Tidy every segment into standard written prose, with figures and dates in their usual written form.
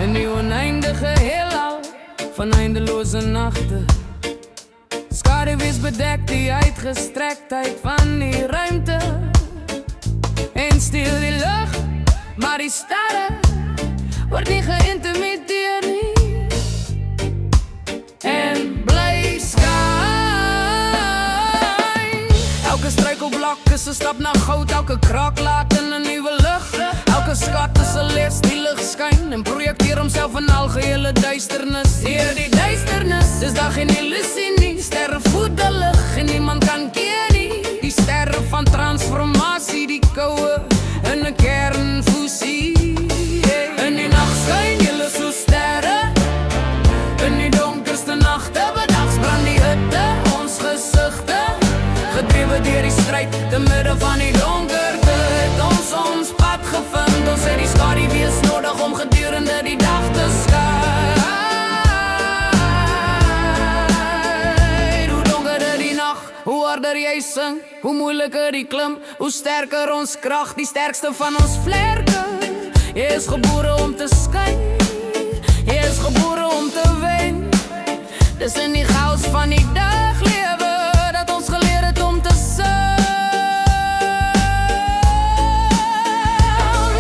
Een nieuw oneindige heelal van eindeloze nachten. Schaduw is bedekt die uitgestrektheid van die ruimte. En stil die lucht, maar die sterren wordt niet geïntimideerd nie. En bly skyn. Elke struikelblok is 'n stap na goud, elke krak laat in 'n nuwe lig. Elke schat is 'n les die lig skyn en projekteer homself in algehele duisternis. Deur die duisternis is daar geen illusie nie. Sterre voed die lig en niemand kan keer nie. Die sterre van transformatie, die koue in 'n kernfusie. In die nacht skyn julle so sterre. In die donkerste nagte bedags brand die hitte ons gesigte. Gedrewe deur die stryd te midde van die donkerte het ons pad gevind. Ons het die skaduwees nodig om gedurende die dag te skyn. Hoe donkerder die nacht, hoe harder jy sing, hoe moeiliker die klim, hoe sterker ons krag, die sterkste van ons vlerke. Jy is gebore om te skyn, jy is gebore om te wen. Dis in die chaos van die daglewe dat ons geleer het om te sing.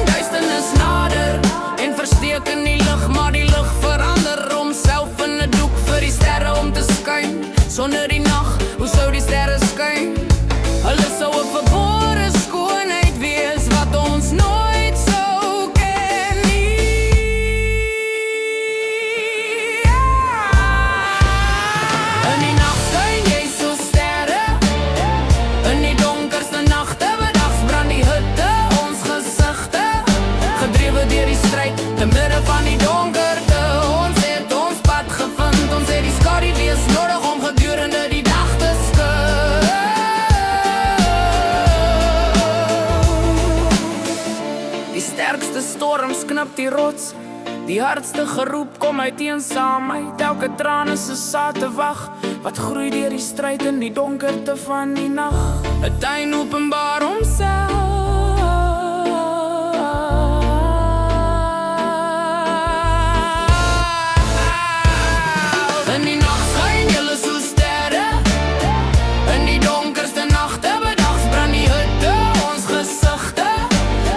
Duisternis nader en versteek in die lug, maar die lug verander homself in 'n doek vir die sterre om te skyn. Sonder die nag, hoe sou die sterre skyn? Hulle sou 'n verbore skoonheid wees wat ons nooit sou ken nie. In die nag skyn jy so sterre. In die donkerste nagte bedags brand die hitte ons gesigte. Gedrewe deur die stryd te midde van die donkerte. Ons het ons pad gevind. Ons het die skaduwees nodig om gedurende die dag te skyn. Die sterkste storms knip die rots. Die hardste geroep kom uit eensaamheid. Elke traan is 'n saad te wag wat groei deur die stryd in die donkerte van die nag. 'n tuin openbaar homself. In die nag skyn julle so sterre. In die donkerste nagte bedags brand die hitte ons gesigte.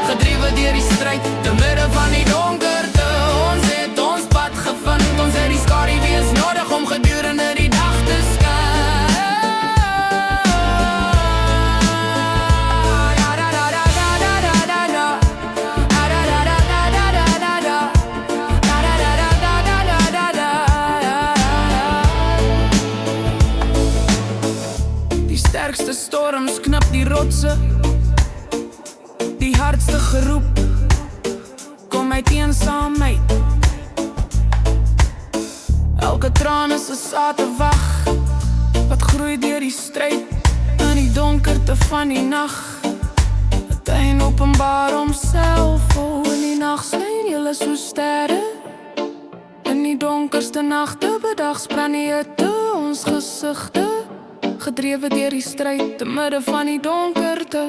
Gedrewe deur die stryd te midde van die donkerte. Ons het ons pad gevind. Ons het die skaduwees nodig om gedurende die dag te skyn. Die sterkste storms knip die rotse. Die hardste geroep kom uit eensaamheid. Elke traan is 'n saad te wag wat groei deur die stryd in die donkerte van die nag. 'n tuin openbaar homself. Oh, in die nag skyn julle so sterre. In die donkerste nagte bedags brand die hitte ons gesigte. Gedrewe deur die stryd te midde van die donkerte.